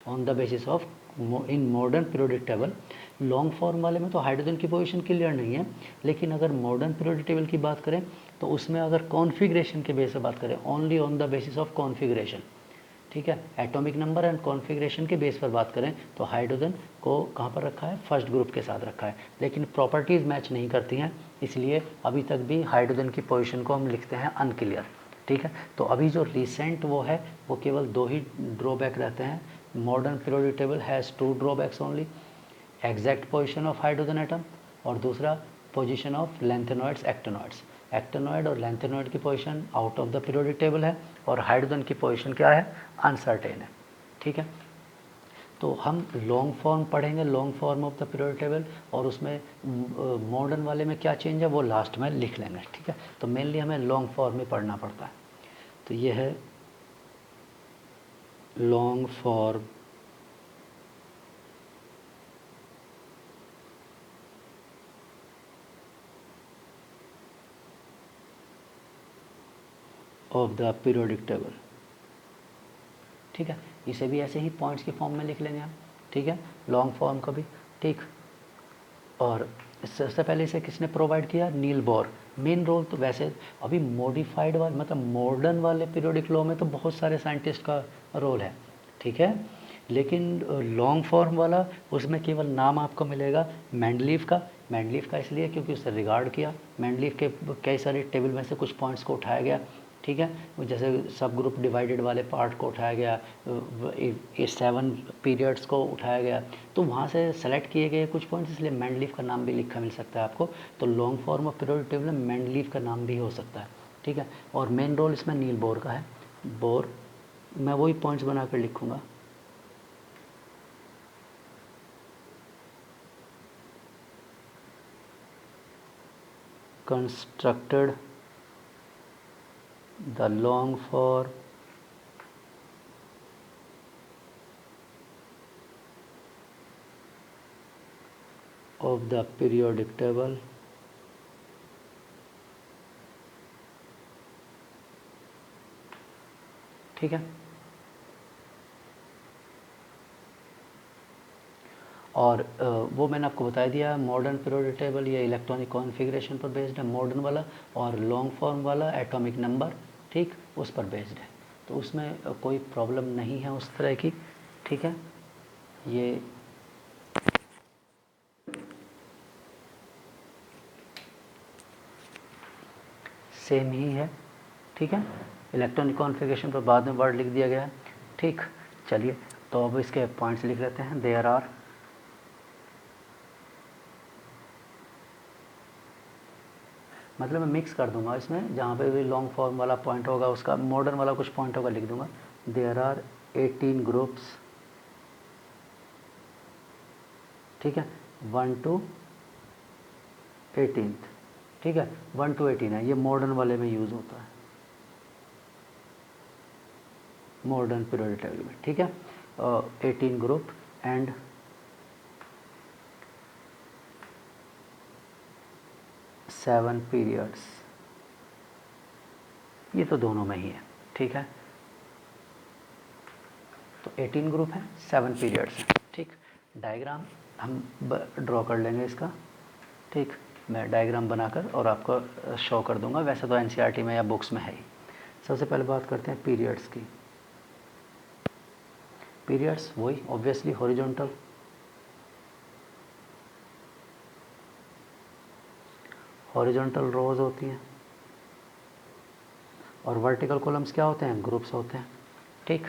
On the basis of in modern periodic table. Long form वाले में तो hydrogen की पोजीशन क्लियर नहीं है, लेकिन अगर मॉडर्न पीरियोडिक टेबल की बात करें तो उसमें अगर कॉन्फ़िगरेशन के बेस पे बात करें, only on the basis of configuration, ठीक है, एटॉमिक नंबर एंड कॉन्फ़िगरेशन के बेस पर बात करें तो हाइड्रोजन को कहाँ पर रखा है, फर्स्ट ग्रुप के साथ रखा है, लेकिन प्रॉपर्टीज़ मैच नहीं करती हैं, इसलिए अभी तक भी हाइड्रोजन की पोजीशन को हम लिखते हैं अनक्लियर, ठीक है। तो अभी जो रिसेंट वो है वो केवल 2 ही ड्रॉबैक रहते हैं। Modern periodic table has 2 drawbacks only, exact position of hydrogen atom और दूसरा position of lanthanoids actinoids. Actinoid और लैंथेनॉइड की position out of the periodic table है और हाइड्रोजन की पोजीशन क्या है, अनसर्टेन है, ठीक है। तो हम लॉन्ग फॉर्म पढ़ेंगे, long form of the periodic table, और उसमें मॉडर्न वाले में क्या चेंज है वो लास्ट में लिख लेंगे, ठीक है। तो मेनली हमें लॉन्ग फॉर्म में पढ़ना पड़ता है। तो ये है long form of the periodic table, ठीक है। इसे भी ऐसे ही पॉइंट्स की फॉर्म में लिख लेंगे हम, ठीक है, लॉन्ग फॉर्म का भी, ठीक। और सबसे पहले इसे किसने प्रोवाइड किया, नील बोर। मेन रोल तो वैसे अभी मॉडिफाइड वाले मतलब मॉडर्न वाले पीरियोडिक लॉ में तो बहुत सारे साइंटिस्ट का रोल है, ठीक है, लेकिन लॉन्ग फॉर्म वाला उसमें केवल नाम आपको मिलेगा मेंडलीव का। मेंडलीव का इसलिए क्योंकि उससे रिगार्ड किया, मेंडलीव के कई सारे टेबल में से कुछ पॉइंट्स को उठाया गया, ठीक है, जैसे सब ग्रुप डिवाइडेड वाले पार्ट को उठाया गया, ये 7 पीरियड्स को उठाया गया, तो वहाँ से सेलेक्ट किए गए कुछ पॉइंट्स, इसलिए मेंडलीव का नाम भी लिखा मिल सकता है आपको। तो long form of periodic table में मेंडलीव का नाम भी हो सकता है, ठीक है। और मेन रोल इसमें नील बोर का है। बोर मैं वही पॉइंट्स बना कर लिखूँगा, constructed the long form of the periodic table ठीक है। और वो मैंने आपको बता दिया, मॉडर्न पीरियोडिक टेबल ये इलेक्ट्रॉनिक कॉन्फ़िगरेशन पर बेस्ड है मॉडर्न वाला, और लॉन्ग फॉर्म वाला एटॉमिक नंबर, ठीक, उस पर बेस्ड है। तो उसमें कोई प्रॉब्लम नहीं है उस तरह की, ठीक है। ये सेम ही है, ठीक है। इलेक्ट्रॉनिक कॉन्फ़िगरेशन पर बाद में वर्ड लिख दिया गया है, ठीक। चलिए तो अब इसके पॉइंट्स लिख लेते हैं। देयर आर मतलब मैं मिक्स कर दूंगा इसमें, जहाँ पे भी लॉन्ग फॉर्म वाला पॉइंट होगा उसका मॉडर्न वाला कुछ पॉइंट होगा लिख दूंगा। देयर आर 18 ग्रुप्स, ठीक है, 1 to 18, ठीक है, 1 to 18 है, ये मॉडर्न वाले में यूज़ होता है, मॉडर्न पीरियोडिक टेबल में, ठीक है। 18 ग्रुप एंड 7 पीरियड्स, ये तो दोनों में ही है, ठीक है। तो 18 ग्रुप हैं, 7 पीरियड्स हैं, ठीक। डायग्राम हम ड्रॉ कर लेंगे इसका, ठीक। मैं डायग्राम बनाकर और आपको शो कर दूंगा, वैसे तो एनसीईआरटी में या बुक्स में है ही। सबसे पहले बात करते हैं पीरियड्स की। पीरियड्स वही ऑब्वियसली हॉरिजॉन्टल, हॉरिजॉन्टल रोज होती हैं, और वर्टिकल कॉलम्स क्या होते हैं, ग्रुप्स होते हैं, ठीक।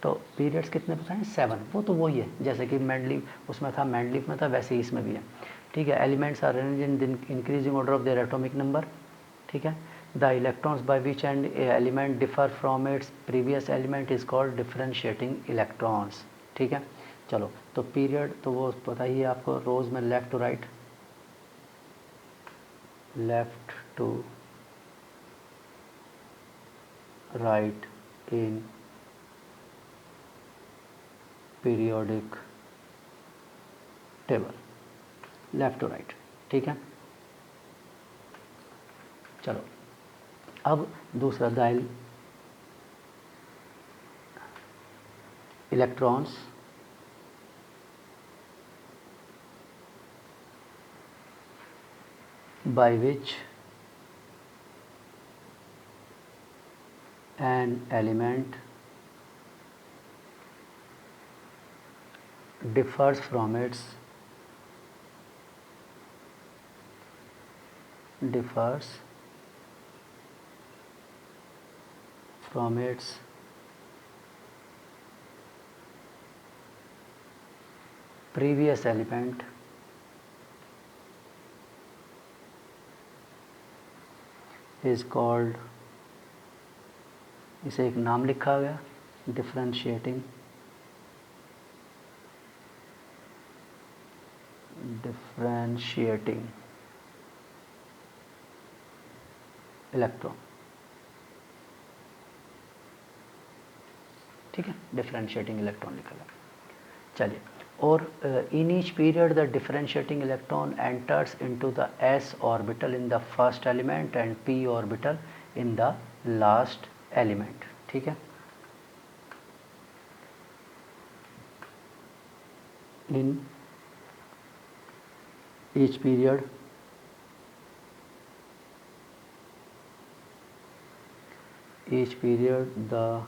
तो पीरियड्स कितने बताएं, 7, वो तो वही है जैसे कि मेंडलीव उसमें था, मेंडलीव में था, वैसे ही इसमें भी है, ठीक है। Elements are arranged in increasing order of their atomic number, ठीक है। The electrons by which and element differ from its previous element is called differentiating electrons, ठीक है। चलो तो पीरियड तो वो पता ही है आपको, रोज में left to right, left to right in periodic table, left to right, ठीक है। चलो अब दूसरा दाइल electrons by which an element differs from its previous element is called, इसे एक नाम लिखा गया, डिफरेंशिएटिंग इलेक्ट्रॉन। ठीक है, डिफरेंशिएटिंग इलेक्ट्रॉन लिखा गया। चलिए, और in each period the differentiating electron enters into the s orbital in the first element and p orbital in the last element. ठीक है, in each period the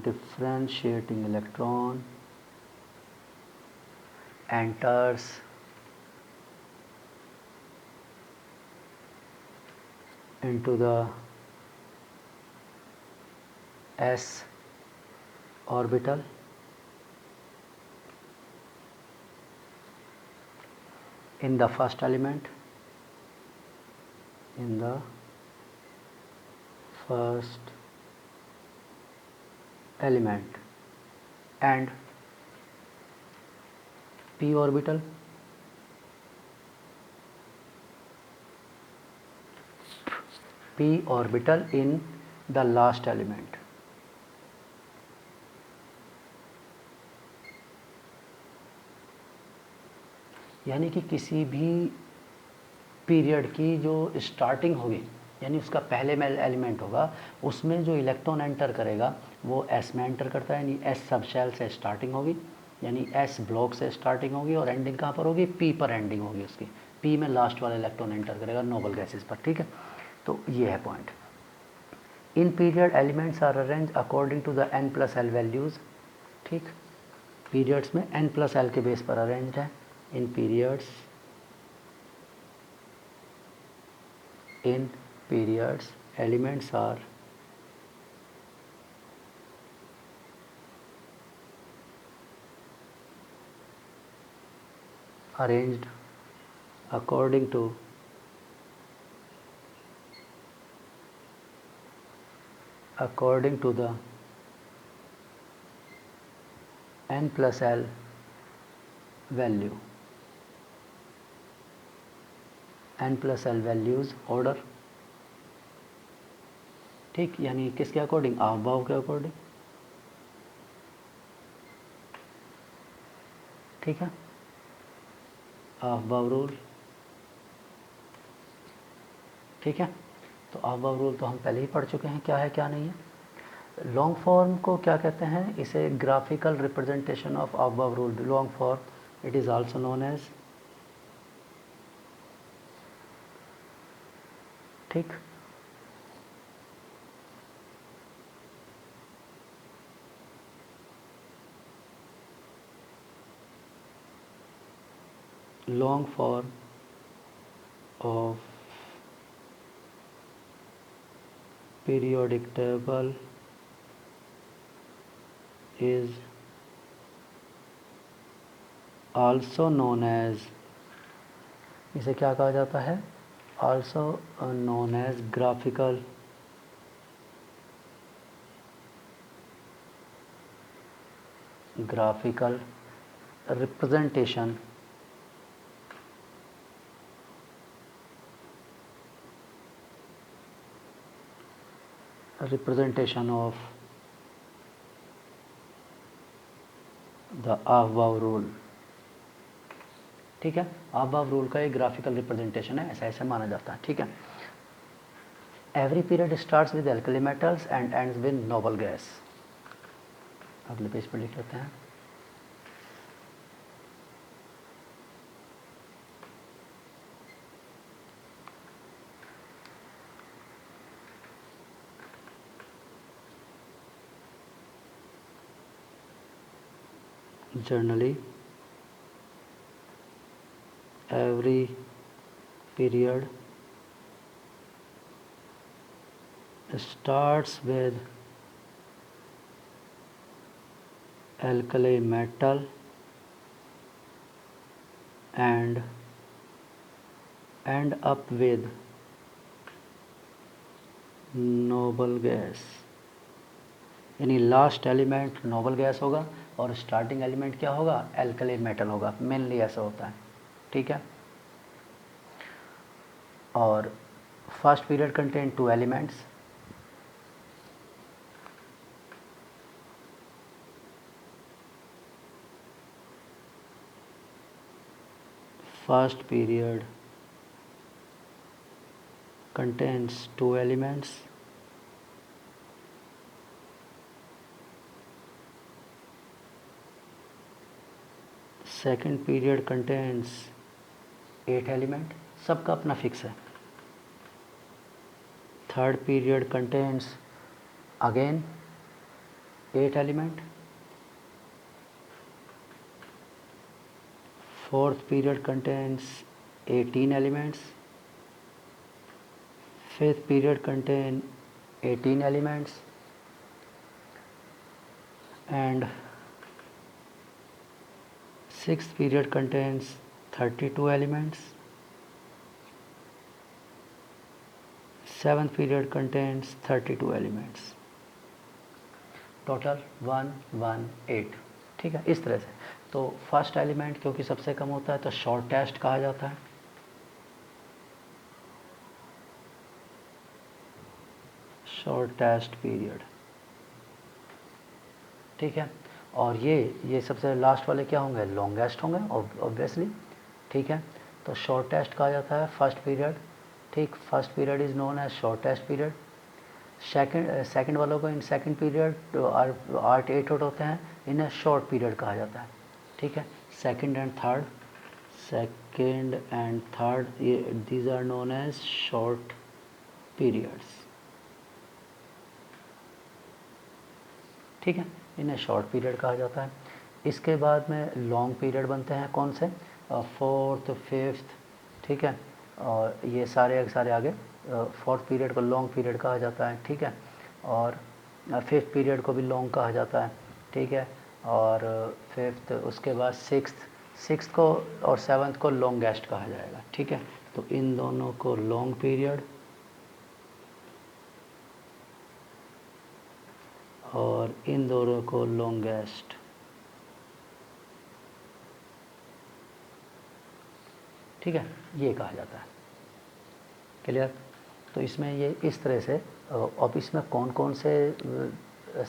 differentiating electron enters into the s orbital in the first element, and p orbital in the last element। यानी कि किसी भी period की जो starting होगी, यानी उसका पहले में एलिमेंट होगा, उसमें जो इलेक्ट्रॉन एंटर करेगा वो एस में एंटर करता है, यानी एस सब शेल से स्टार्टिंग होगी, यानी एस ब्लॉक से स्टार्टिंग होगी और एंडिंग कहाँ पर होगी, पी पर एंडिंग होगी उसकी। पी में लास्ट वाला इलेक्ट्रॉन एंटर करेगा नोबल गैसेस पर। ठीक है, तो ये है point. In period elements are arrange according to the n+l values. ठीक, पीरियड्स में n+l के बेस पर अरेंज है। इन periods elements are arranged according to the n+l value, n+l values order। ठीक, यानी किसके अकॉर्डिंग, अफबाव के अकॉर्डिंग। ठीक है, अफबाव रूल। ठीक है, तो अफबाव रूल तो हम पहले ही पढ़ चुके हैं क्या है क्या नहीं है। लॉन्ग फॉर्म को क्या कहते हैं, इसे graphical representation of Aufbau rule, long form, it is also known as. ठीक, long form of periodic table is also known as, इसे क्या कहा जाता है, also known as graphical representation of the Aufbau rule. ठीक है, अफबाव रूल का एक ग्राफिकल रिप्रेजेंटेशन है, ऐसा ऐसा माना जाता है। ठीक है, every period starts with alkali metals and ends with noble gas. अगले पेज पर लिख लेते हैं। generally every period starts with alkali metal and end up with noble gas, यानी लास्ट एलिमेंट नोबल गैस होगा और स्टार्टिंग एलिमेंट क्या होगा, एल्कली मेटल होगा। मेनली ऐसा होता है, ठीक है। और first period contain 2 elements, first period contains 2 elements, second period contains 8 element, सबका अपना फिक्स है। Third period contains again 8 element, fourth period contains 18 elements, fifth period contain 18 elements, and sixth period contains 32 elements, seventh period contains 32 elements, total 118, ठीक है। इस तरह से तो first element क्योंकि सबसे कम होता है तो शॉर्टेस्ट कहा जाता है, शॉर्टेस्ट पीरियड, ठीक है। और ये सबसे लास्ट वाले क्या होंगे, लॉन्गेस्ट होंगे ऑब्वियसली, ठीक है। तो शॉर्टेस्ट कहा जाता है फर्स्ट पीरियड, ठीक। First period is known as shortest period. Second वालों को इन सेकंड पीरियड 8 होते हैं, इन्हें शॉर्ट पीरियड कहा जाता है, ठीक है। Second and third these are known as short periods, ठीक है। इन्हें शॉर्ट पीरियड कहा जाता है। इसके बाद में लॉन्ग पीरियड बनते हैं, कौन से, फोर्थ, फिफ्थ, ठीक है। और ये सारे आगे फोर्थ पीरियड को लॉन्ग पीरियड कहा जाता है, ठीक है। और फिफ्थ पीरियड को भी लॉन्ग कहा जाता है, ठीक है। और फिफ्थ, उसके बाद सिक्स्थ को और सेवन्थ को लॉन्गेस्ट कहा जाएगा, ठीक है। तो इन दोनों को लॉन्ग पीरियड और इन दोनों को लॉन्गेस्ट, ठीक है, ये कहा जाता है। क्लियर। तो इसमें ये इस तरह से, अब इसमें कौन कौन से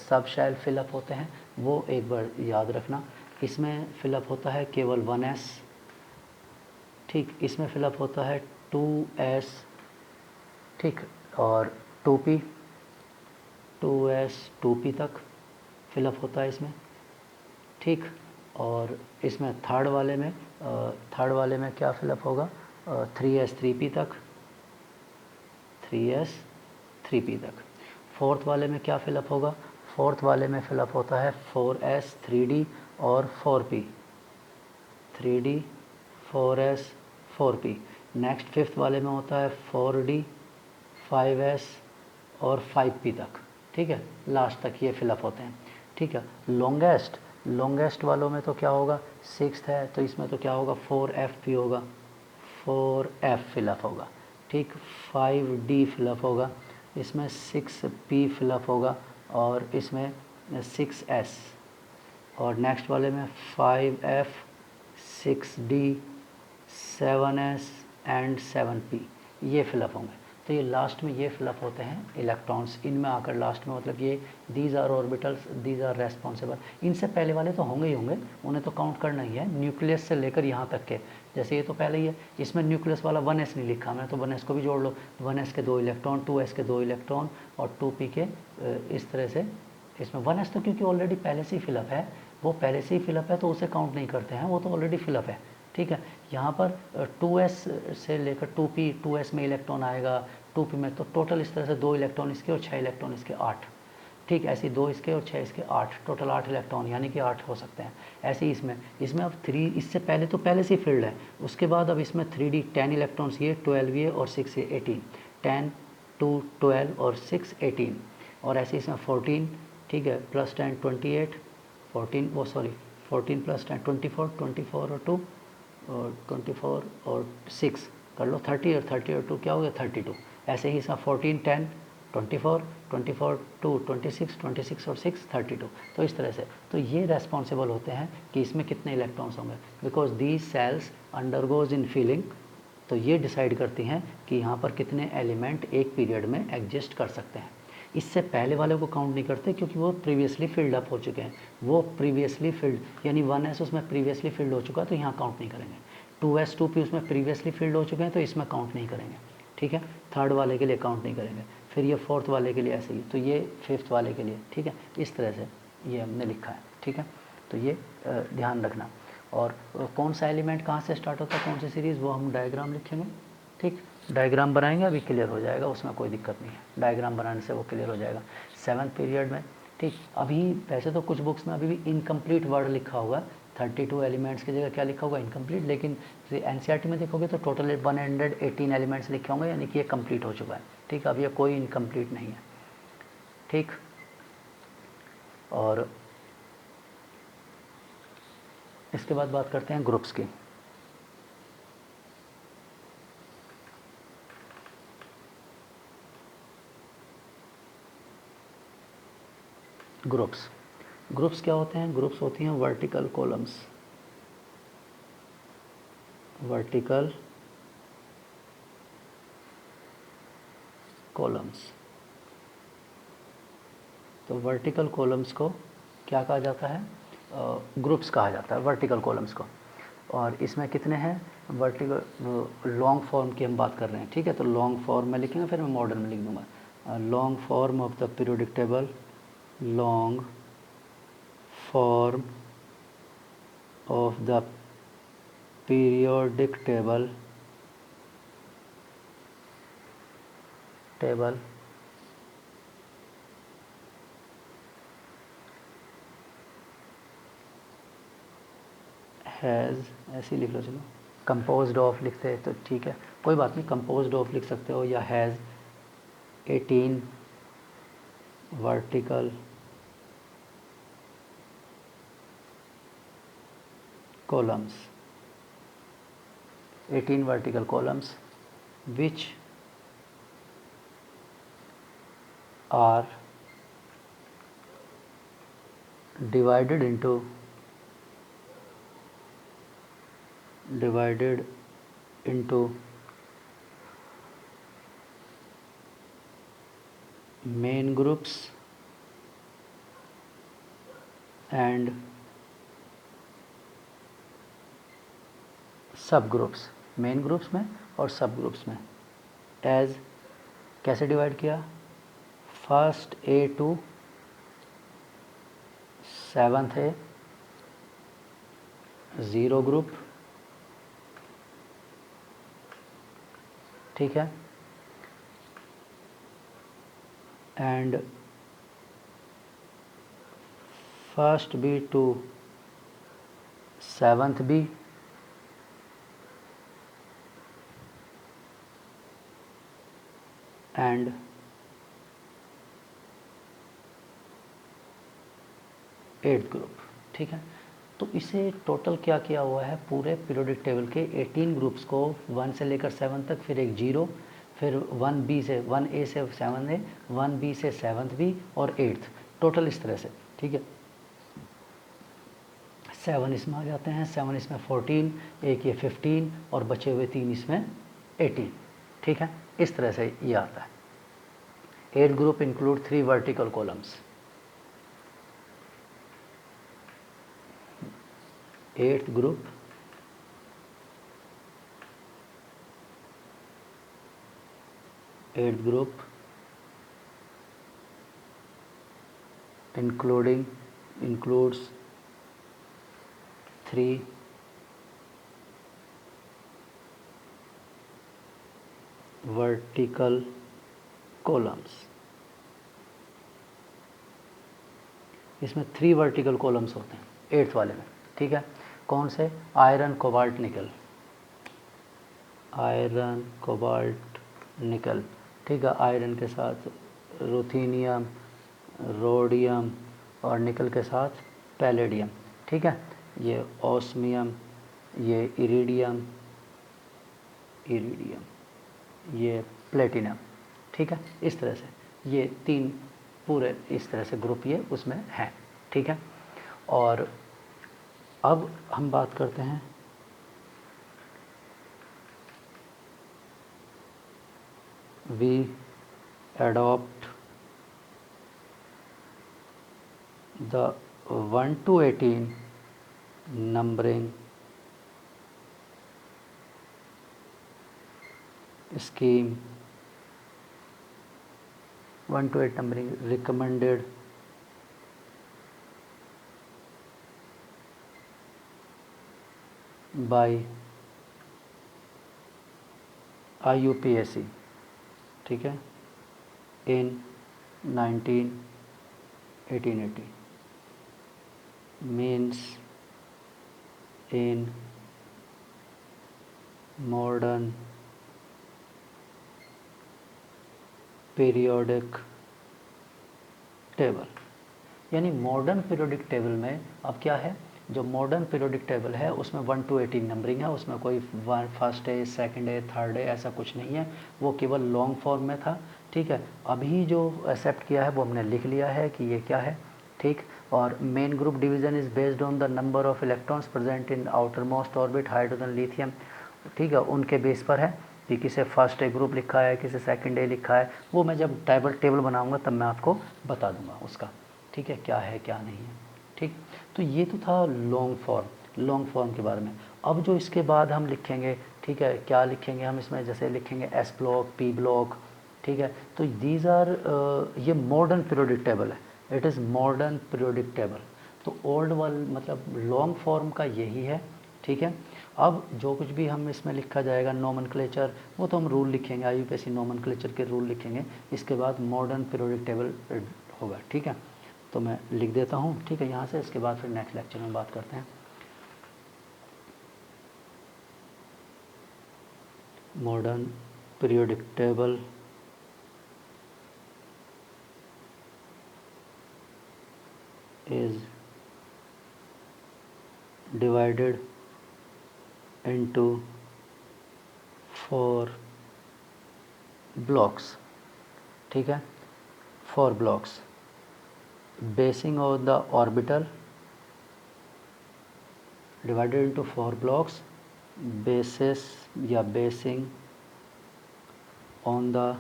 सब शेल फिलअप होते हैं वो एक बार याद रखना। इसमें फिलअप होता है केवल 1s, ठीक। इसमें फिलअप होता है 2s, ठीक। और 2p, 2s 2p तक फिलअप होता है इसमें, ठीक। और इसमें थर्ड वाले में क्या फिलअप होगा, 3s 3p तक, 3s 3p तक। फोर्थ वाले में क्या फिलअप होगा, फोर्थ वाले में फिलअप होता है 4s 3d और 4p, 3d 4s 4p। Next fifth वाले में होता है 4d 5s और 5p तक, ठीक है। लास्ट तक ये फिलअप होते हैं, ठीक है। लॉन्गेस्ट वालों में तो क्या होगा, सिक्स्थ है तो इसमें तो क्या होगा, 4fp होगा, 4f फिलअप होगा, ठीक। 5d फिलअप होगा, इसमें 6p फिलअप होगा और इसमें 6s। और नेक्स्ट वाले में 5f 6d 7s and 7p ये फिलअप होंगे। तो ये लास्ट में ये फिलअप होते हैं इलेक्ट्रॉन्स, इनमें आकर लास्ट में, मतलब ये these are orbitals, these are responsible. इनसे पहले वाले तो होंगे ही होंगे, उन्हें तो काउंट करना ही है, न्यूक्लियस से लेकर यहाँ तक के। जैसे ये तो पहले ही है, इसमें न्यूक्लियस वाला 1s नहीं लिखा मैंने, तो 1s को भी जोड़ लो, 1s के 2 इलेक्ट्रॉन, 2s के 2 इलेक्ट्रॉन और 2p के इस तरह से। इसमें 1s तो क्योंकि ऑलरेडी पहले से ही फिलअप है, वो पहले से ही फिलअप है तो उसे काउंट नहीं करते हैं, वो तो ऑलरेडी फिलअप है, ठीक है। यहाँ पर 2s से लेकर 2p, 2s में इलेक्ट्रॉन आएगा, 2p में, तो टोटल इस तरह से 2 इलेक्ट्रॉन इसके और 6 इलेक्ट्रॉन इसके, 8, ठीक, ऐसे 2 इसके और 6 इसके, 8, टोटल 8 इलेक्ट्रॉन, यानी कि 8 हो सकते हैं। ऐसे ही इसमें अब 3, इससे पहले तो पहले से फील्ड है, उसके बाद अब इसमें 3D 10 इलेक्ट्रॉन्स, ये 12 ये और 6 ये 18, 10 2 12 और 6 18, और ऐसे इसमें 14, ठीक है, प्लस 10 28, 14 वो सॉरी 14 प्लस 10 24, 24 और 2 और 24 और 6 कर लो 30, और 30 और 2 क्या हो गया 32। ऐसे ही इसमें 14 10 24 24 2 26 26 और 6 32। तो इस तरह से तो ये रेस्पॉन्सिबल होते हैं कि इसमें कितने इलेक्ट्रॉन्स होंगे, because these shells undergoes in filling. तो ये डिसाइड करती हैं कि यहाँ पर कितने एलिमेंट एक पीरियड में एग्जिस्ट कर सकते हैं। इससे पहले वाले को काउंट नहीं करते क्योंकि वो प्रीवियसली फिल्ड अप हो चुके हैं, वो प्रीवियसली फिल्ड यानी 1s उसमें प्रीवियसली फिल्ड हो चुका है तो यहाँ काउंट नहीं करेंगे। 2s 2p उसमें प्रीवियसली फिल्ड हो चुके हैं तो इसमें काउंट नहीं करेंगे, ठीक है। थर्ड वाले के लिए काउंट नहीं करेंगे, फिर ये फोर्थ वाले के लिए ऐसे ही, तो ये फिफ्थ वाले के लिए, ठीक है। इस तरह से ये हमने लिखा है, ठीक है। तो ये ध्यान रखना। और कौन सा एलिमेंट कहाँ से स्टार्ट होता है, कौन सी सीरीज़, वो हम डायग्राम लिखेंगे, ठीक। डायग्राम बनाएंगे, अभी क्लियर हो जाएगा, उसमें कोई दिक्कत नहीं है, डायग्राम बनाने से वो क्लियर हो जाएगा 7th पीरियड में, ठीक। अभी वैसे तो कुछ बुक्स में अभी भी इनकम्प्लीट वर्ड लिखा हुआ है, 32 एलिमेंट्स की जगह क्या लिखा होगा इनकम्प्लीट, लेकिन एनसीईआरटी में देखोगे तो टोटल 118 एलिमेंट्स लिखे होंगे, यानी कि ये कंप्लीट हो चुका है, ठीक। अब ये कोई इनकम्प्लीट नहीं है, ठीक। और इसके बाद बात करते हैं ग्रुप्स की। ग्रुप्स क्या होते हैं, ग्रुप्स होती हैं वर्टिकल कॉलम्स, वर्टिकल कॉलम्स। तो वर्टिकल कॉलम्स को क्या कहा जाता है, ग्रुप्स कहा जाता है वर्टिकल कॉलम्स को। और इसमें कितने हैं, वर्टिकल लॉन्ग फॉर्म की हम बात कर रहे हैं, ठीक है। तो लॉन्ग फॉर्म में लिखेंगे, फिर मैं मॉडर्न में लिख दूंगा। Long form of the periodic table, long form of the periodic table has, ऐसे ही लिख लो, चलो कंपोज्ड ऑफ लिखते हैं तो ठीक है, कोई बात नहीं, कंपोज्ड ऑफ लिख सकते हो, या has 18 vertical columns, 18 vertical columns which are divided into main groups and sub groups, main groups में और सब ग्रुप्स में। एज कैसे डिवाइड किया, first A to 7th A 0 group, ठीक है, and first B to 7th B, and eighth group, ठीक है। तो इसे टोटल क्या किया हुआ है, पूरे पीरियोडिक टेबल के 18 ग्रुप्स को 1 से लेकर 7 तक, फिर एक 0, फिर 1B से 1A से 7A, 1B से 7th बी और 8th, टोटल इस तरह से, ठीक है। 7 इसमें आ जाते हैं, 7 इसमें 14, एक ये 15 और बचे हुए 3 इसमें 18, ठीक है। इस तरह से ये आता है। 8th group include 3 vertical columns, 8th group includes 3 vertical columns, इसमें 3 वर्टिकल कॉलम्स होते हैं 8th वाले में, ठीक है। कौन से? आयरन, कोबाल्ट, निकल, आयरन, कोबाल्ट, निकल, ठीक है। आयरन के साथ रुथेनियम, रोडियम और निकल के साथ पैलेडियम, ठीक है। ये ओस्मियम, ये इरिडियम, ये प्लेटिनम, ठीक है। इस तरह से ये 3 पूरे इस तरह से ग्रुप ये उसमें हैं, ठीक है। और अब हम बात करते हैं we adopt the 1 to 18 numbering scheme, 1 to 8 numbering recommended by IUPAC, ठीक है, in 1880 means in modern periodic table. यानी मॉडर्न पीरियोडिक टेबल में अब क्या है, जो मॉडर्न पीरियोडिक टेबल है उसमें 1 to 18 नंबरिंग है, उसमें कोई फर्स्ट है, सेकंड है, थर्ड है, ऐसा कुछ नहीं है, वो केवल लॉन्ग फॉर्म में था, ठीक है। अभी जो एक्सेप्ट किया है वो हमने लिख लिया है कि ये क्या है, ठीक। और main group division is based on the number of electrons present in outer most orbit hydrogen lithium, ठीक है, उनके बेस पर है कि किसे फर्स्ट ए ग्रुप लिखा है, किसे सेकंड ए लिखा है, वो मैं जब टेबल बनाऊंगा तब मैं आपको बता दूंगा उसका, ठीक है, क्या है क्या नहीं है, ठीक। तो ये तो था लॉन्ग फॉर्म के बारे में। अब जो इसके बाद हम लिखेंगे, ठीक है, क्या लिखेंगे हम इसमें, जैसे लिखेंगे एस ब्लॉक, पी ब्लॉक, ठीक है। तो दीज आर ये मॉडर्न पीरियोडिक टेबल है, it is modern periodic table. तो ओल्ड वाल मतलब लॉन्ग फॉर्म का यही है, ठीक है। अब जो कुछ भी हम इसमें लिखा जाएगा नोमेनक्लेचर, वो तो हम रूल लिखेंगे, IUPAC नोमेनक्लेचर के रूल लिखेंगे, इसके बाद मॉडर्न पीरियोडिक टेबल होगा, ठीक है। तो मैं लिख देता हूँ, ठीक है, यहाँ से, इसके बाद फिर नेक्स्ट लेक्चर में बात करते हैं। Modern periodic table is divided into 4 blocks, ठीक है, 4 blocks basing on the orbital, divided into 4 blocks basis या basing on the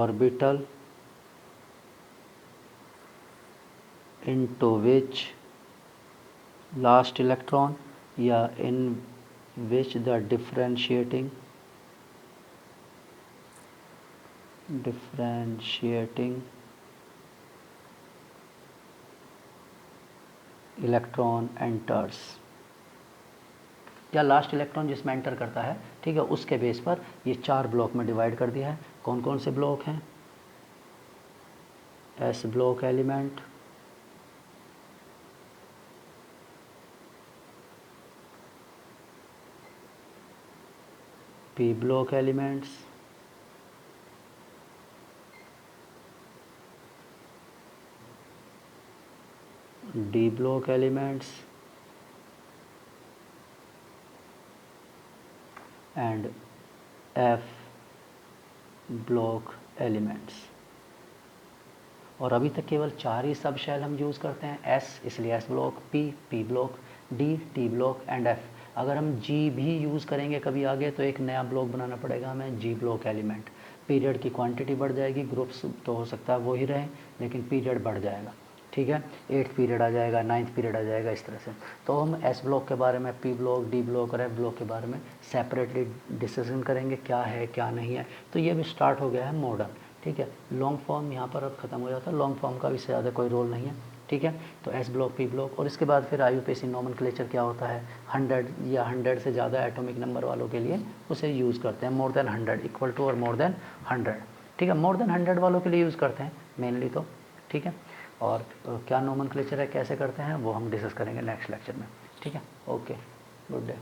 orbital into which last electron या in which the differentiating electron enters, या last electron जिसमें enter करता है, ठीक है, उसके बेस पर ये 4 ब्लॉक में डिवाइड कर दिया है। कौन कौन से ब्लॉक हैं? S block element, P block elements, D block elements and F block elements. और अभी तक केवल 4 ही सब शेल हम यूज़ करते हैं, एस इसलिए S block, P block, D block and F. अगर हम जी भी यूज़ करेंगे कभी आगे तो एक नया ब्लॉक बनाना पड़ेगा हमें, जी ब्लॉक एलिमेंट। पीरियड की क्वांटिटी बढ़ जाएगी, ग्रुप्स तो हो सकता है वो ही रहें लेकिन पीरियड बढ़ जाएगा, ठीक है, 8th पीरियड आ जाएगा, 9th पीरियड आ जाएगा, इस तरह से। तो हम एस ब्लॉक के बारे में, पी ब्लॉक, डी ब्लॉक और एफ ब्लॉक के बारे में सेपरेटली डिस्कशन करेंगे, क्या है क्या नहीं है। तो ये भी स्टार्ट हो गया है मॉडर्न, ठीक है। लॉन्ग फॉर्म यहाँ पर अब ख़त्म हो जाता है, लॉन्ग फॉर्म का भी ज़्यादा कोई रोल नहीं है, ठीक है। तो एस ब्लॉक, पी ब्लॉक, और इसके बाद फिर IUPAC नोमेनक्लेचर क्या होता है, 100 या 100 से ज़्यादा एटॉमिक नंबर वालों के लिए उसे यूज़ करते हैं, मोर देन 100 इक्वल टू और मोर देन 100, ठीक है। मोर देन 100 वालों के लिए यूज़ करते हैं मेनली तो, ठीक है। और क्या नोमेनक्लेचर है, कैसे करते हैं, वो हम डिस्कस करेंगे नेक्स्ट लेक्चर में। ठीक है, ओके, गुड डे।